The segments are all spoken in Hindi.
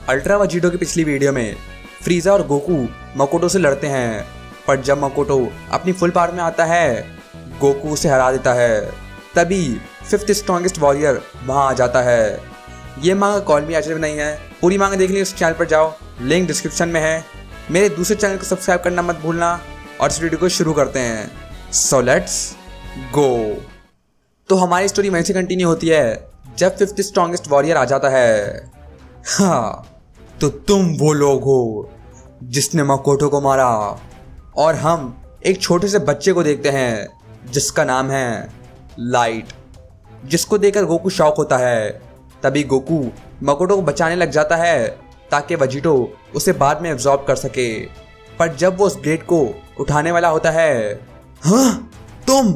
अल्ट्रा वजीटो की पिछली वीडियो में फ्रीजा और गोकू मकोटो से लड़ते हैं, पर जब मकोटो अपनी फुल पावर में आता है गोकू उसे हरा देता है। तभी फिफ्थ स्ट्रॉन्गेस्ट वॉरियर वहां आ जाता है। ये मांगा कॉल मी आर्चर में नहीं है, पूरी मांगा देखने उस चैनल पर जाओ, लिंक डिस्क्रिप्शन में है। मेरे दूसरे चैनल को सब्सक्राइब करना मत भूलना और इस वीडियो को शुरू करते हैं। So let's go. तो हमारी स्टोरी वहीं से कंटिन्यू होती है जब फिफ्थ स्ट्रॉन्गेस्ट वॉरियर आ जाता है। हाँ, तो तुम वो लोग हो जिसने मकोटो को मारा, और हम एक छोटे से बच्चे को देखते हैं जिसका नाम है लाइट, जिसको देखकर गोकू शॉक होता है। तभी गोकू मकोटो को बचाने लग जाता है ताकि वजीटो उसे बाद में एब्जॉर्ब कर सके। पर जब वो उस ब्लेड को उठाने वाला होता है, हाँ तुम,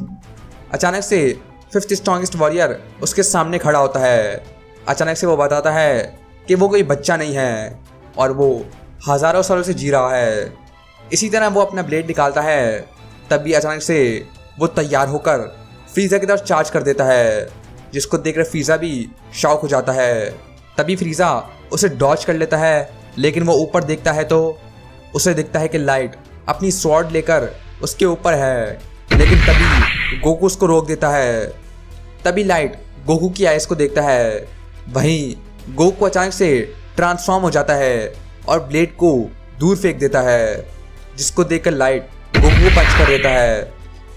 अचानक से फिफ्थ स्ट्रॉन्गेस्ट वॉरियर उसके सामने खड़ा होता है। अचानक से वो बताता है कि वो कोई बच्चा नहीं है और वो हज़ारों सालों से जी रहा है। इसी तरह वो अपना ब्लेड निकालता है। तभी अचानक से वो तैयार होकर फ्रीजा की तरफ चार्ज कर देता है, जिसको देखकर फ्रीजा भी शॉक हो जाता है। तभी फ्रीजा उसे डॉज कर लेता है, लेकिन वो ऊपर देखता है तो उसे दिखता है कि लाइट अपनी स्वॉर्ड लेकर उसके ऊपर है। लेकिन तभी गोकू उसको रोक देता है। तभी लाइट गोकू की आइज को देखता है। वहीं गोकू अचानक से ट्रांसफॉर्म हो जाता है और ब्लेड को दूर फेंक देता है, जिसको देखकर लाइट गोकू को पंच कर देता है,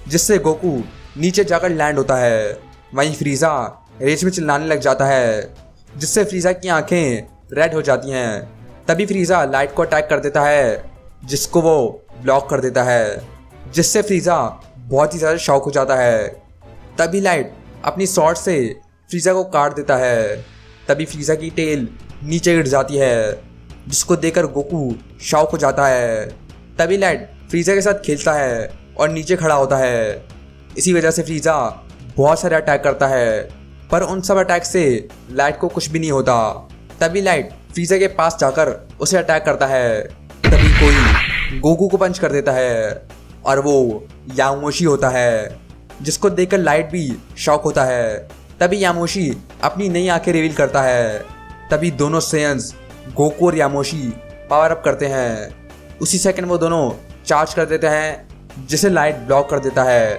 जिससे गोकू नीचे जाकर लैंड होता है। वहीं फ्रीजा रेस में चिल्लाने लग जाता है, जिससे फ्रीजा की आंखें रेड हो जाती हैं। तभी फ्रीजा लाइट को अटैक कर देता है, जिसको वो ब्लॉक कर देता है, जिससे फ्रीजा बहुत ही ज़्यादा शॉक हो जाता है। तभी लाइट अपनी स्वॉर्ड से फ्रीजा को काट देता है। तभी फ्रीजा की टेल नीचे गिर जाती है, जिसको देखकर गोकू शॉक हो जाता है। तभी लाइट फ्रीजा के साथ खेलता है और नीचे खड़ा होता है। इसी वजह से फ्रीजा बहुत सारे अटैक करता है, पर उन सब अटैक से लाइट को कुछ भी नहीं होता। तभी लाइट फ्रीजा के पास जाकर उसे अटैक करता है। तभी कोई गोकू को पंच कर देता है और वो यामोशी होता है, जिसको देखकर लाइट भी शॉक होता है। तभी यामोशी अपनी नई आंखें रिवील करता है। तभी दोनों सेयंस गोकू और यामोशी पावर अप करते हैं। उसी सेकंड वो दोनों चार्ज कर देते हैं, जिसे लाइट ब्लॉक कर देता है।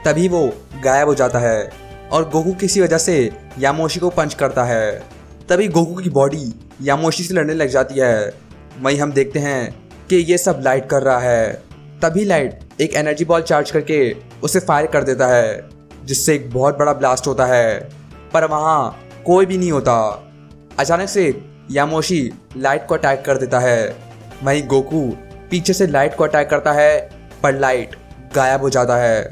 तभी वो गायब हो जाता है और गोकू किसी वजह से यामोशी को पंच करता है। तभी गोकू की बॉडी यामोशी से लड़ने लग जाती है। वहीं हम देखते हैं कि ये सब लाइट कर रहा है। तभी लाइट एक एनर्जी बॉल चार्ज करके उसे फायर कर देता है, जिससे एक बहुत बड़ा ब्लास्ट होता है, पर वहाँ कोई भी नहीं होता। अचानक से यामोशी लाइट को अटैक कर देता है। वहीं गोकू पीछे से लाइट को अटैक करता है, पर लाइट गायब हो जाता है।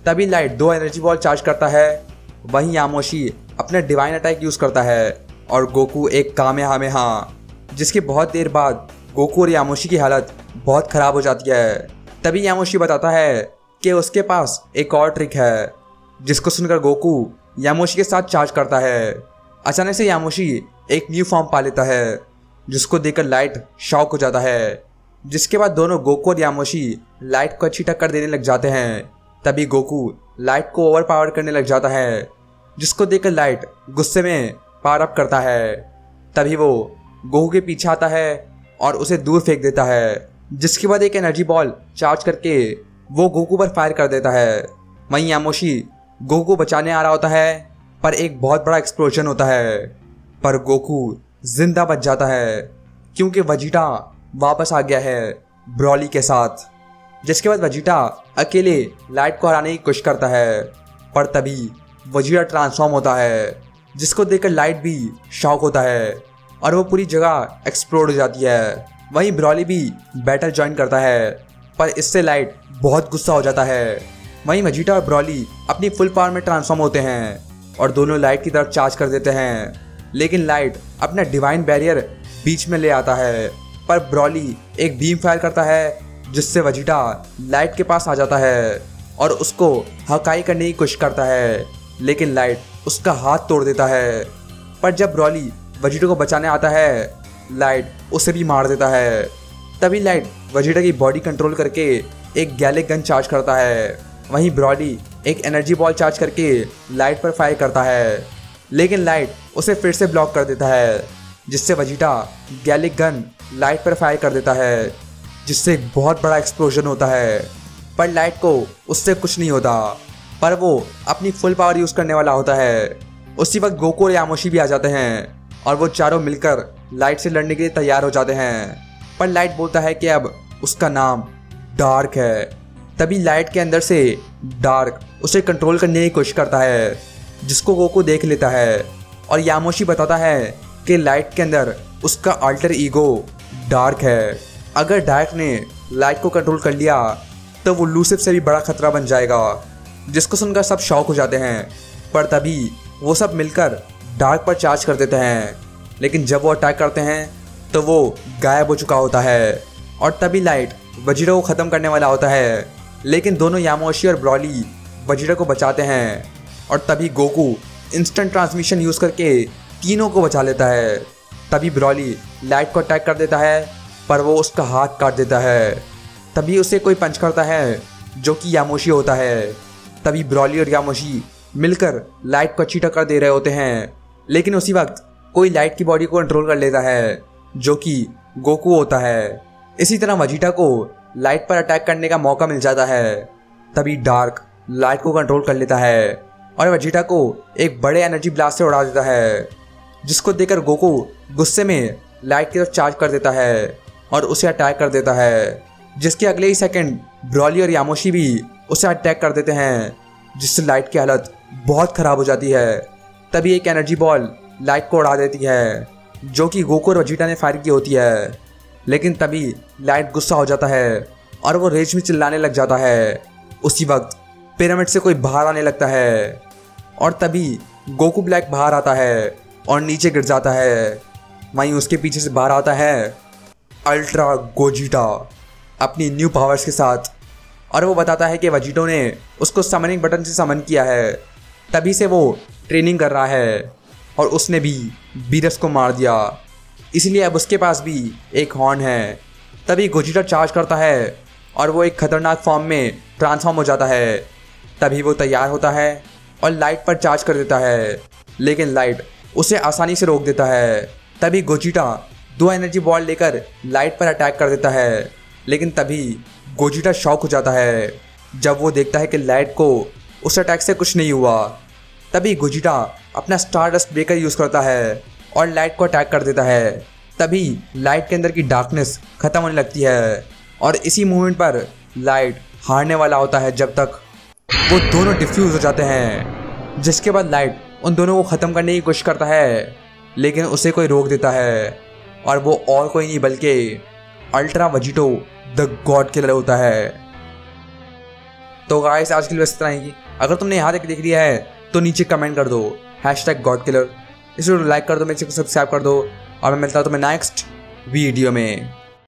तभी लाइट 2 एनर्जी बॉल चार्ज करता है। वहीं यामोशी अपना डिवाइन अटैक यूज़ करता है और गोकू एक कामेहामेहा, जिसके बहुत देर बाद गोकू और यामोशी की हालत बहुत ख़राब हो जाती है। तभी यामोशी बताता है कि उसके पास एक और ट्रिक है, जिसको सुनकर गोकू यामोशी के साथ चार्ज करता है। अचानक से यामोशी एक न्यू फॉर्म पा लेता है, जिसको देखकर लाइट शॉक हो जाता है। जिसके बाद दोनों गोकू और यामोशी लाइट को अच्छी टक्कर देने लग जाते हैं। तभी गोकू लाइट को ओवर पावर करने लग जाता है, जिसको देखकर लाइट गुस्से में पावर अप करता है। तभी वो गोकू के पीछे आता है और उसे दूर फेंक देता है, जिसके बाद एक एनर्जी बॉल चार्ज करके वो गोकू पर फायर कर देता है। वहीं यामोशी गोकू को बचाने आ रहा होता है, पर एक बहुत बड़ा एक्सप्लोजन होता है, पर गोकू जिंदा बच जाता है क्योंकि वजीटा वापस आ गया है ब्रॉली के साथ। जिसके बाद वजीटा अकेले लाइट को हराने की कोशिश करता है, पर तभी वजीटा ट्रांसफॉर्म होता है, जिसको देखकर लाइट भी शॉक होता है और वो पूरी जगह एक्सप्लोड हो जाती है। वहीं ब्रॉली भी बैटल ज्वाइन करता है, पर इससे लाइट बहुत गुस्सा हो जाता है। वहीं वजीटा और ब्रॉली अपनी फुल पावर में ट्रांसफॉर्म होते हैं और दोनों लाइट की तरफ चार्ज कर देते हैं, लेकिन लाइट अपना डिवाइन बैरियर बीच में ले आता है, पर ब्रॉली एक बीम फायर करता है, जिससे वजीटा लाइट के पास आ जाता है और उसको हकाई करने की कोशिश करता है, लेकिन लाइट उसका हाथ तोड़ देता है। पर जब ब्रॉली वजीटा को बचाने आता है, लाइट उसे भी मार देता है। तभी लाइट वजीटा की बॉडी कंट्रोल करके एक गैलिक गन चार्ज करता है। वहीं ब्रॉली एक एनर्जी बॉल चार्ज करके लाइट पर फायर करता है, लेकिन लाइट उसे फिर से ब्लॉक कर देता है। जिससे वेजिटा गैलिक गन लाइट पर फायर कर देता है, जिससे एक बहुत बड़ा एक्सप्लोजन होता है। पर लाइट को उससे कुछ नहीं होता, पर वो अपनी फुल पावर यूज़ करने वाला होता है। उसी वक्त गोकू और यामोशी भी आ जाते हैं और वो चारों मिलकर लाइट से लड़ने के लिए तैयार हो जाते हैं। पर लाइट बोलता है कि अब उसका नाम डार्क है। तभी लाइट के अंदर से डार्क उसे कंट्रोल करने की कोशिश करता है, जिसको गोकू देख लेता है। और यामोशी बताता है कि लाइट के अंदर उसका अल्टर ईगो डार्क है। अगर डार्क ने लाइट को कंट्रोल कर लिया तो वो लूसिफ से भी बड़ा खतरा बन जाएगा, जिसको सुनकर सब शॉक हो जाते हैं। पर तभी वो सब मिलकर डार्क पर चार्ज कर देते हैं, लेकिन जब वो अटैक करते हैं तो वो गायब हो चुका होता है। और तभी लाइट वेजिटा को ख़त्म करने वाला होता है, लेकिन दोनों यामोशी और ब्रॉली वेजिटा को बचाते हैं। और तभी गोकू इंस्टेंट ट्रांसमिशन यूज़ करके तीनों को बचा लेता है। तभी ब्रॉली लाइट को अटैक कर देता है, पर वो उसका हाथ काट देता है। तभी उसे कोई पंच करता है जो कि यामोशी होता है। तभी ब्रॉली और यामोशी मिलकर लाइट को अच्छी टक्कर दे रहे होते हैं, लेकिन उसी वक्त कोई लाइट की बॉडी को कंट्रोल कर लेता है, जो कि गोकू होता है। इसी तरह वेजिटा को लाइट पर अटैक करने का मौका मिल जाता है। तभी डार्क लाइट को कंट्रोल कर लेता है और वेजिटा को एक बड़े एनर्जी ब्लास्ट से उड़ा देता है, जिसको देखकर गोकू गुस्से में लाइट की तरफ चार्ज कर देता है और उसे अटैक कर देता है। जिसके अगले ही सेकंड ब्रॉली और यामोशी भी उसे अटैक कर देते हैं, जिससे लाइट की हालत बहुत ख़राब हो जाती है। तभी एक एनर्जी बॉल लाइट को उड़ा देती है, जो कि गोकू और वेजिटा ने फायर की होती है। लेकिन तभी लाइट गुस्सा हो जाता है और वो रेज में चिल्लाने लग जाता है। उसी वक्त पिरामिड से कोई बाहर आने लगता है और तभी गोकू ब्लैक बाहर आता है और नीचे गिर जाता है। वहीं उसके पीछे से बाहर आता है अल्ट्रा गोजिटा अपनी न्यू पावर्स के साथ, और वो बताता है कि वेजिटो ने उसको समनिंग बटन से समन किया है। तभी से वो ट्रेनिंग कर रहा है और उसने भी बीरस को मार दिया, इसलिए अब उसके पास भी एक हॉर्न है। तभी गोजिटा चार्ज करता है और वो एक खतरनाक फॉर्म में ट्रांसफॉर्म हो जाता है। तभी वो तैयार होता है और लाइट पर चार्ज कर देता है, लेकिन लाइट उसे आसानी से रोक देता है। तभी गोजिटा 2 एनर्जी बॉल लेकर लाइट पर अटैक कर देता है, लेकिन तभी गोजिटा शॉक हो जाता है जब वो देखता है कि लाइट को उस अटैक से कुछ नहीं हुआ। तभी गोजिटा अपना स्टारडस्ट ब्रेकर यूज़ करता है और लाइट को अटैक कर देता है। तभी लाइट के अंदर की डार्कनेस ख़त्म होने लगती है और इसी मूवमेंट पर लाइट हारने वाला होता है, जब तक वो दोनों डिफ्यूज़ हो जाते हैं। जिसके बाद लाइट उन दोनों को ख़त्म करने की कोशिश करता है, लेकिन उसे कोई रोक देता है और वो और कोई नहीं बल्कि ultra Vegito the God killer होता है। तो गाइस आज के लिए बस इतना ही। अगर तुमने यहाँ तक देख लिया है तो नीचे कमेंट कर दो #godkiller। इस वीडियो को लाइक कर दो, मेरे चैनल को सब्सक्राइब कर दो और मैं मिलता हूँ तुम्हें नेक्स्ट वीडियो में।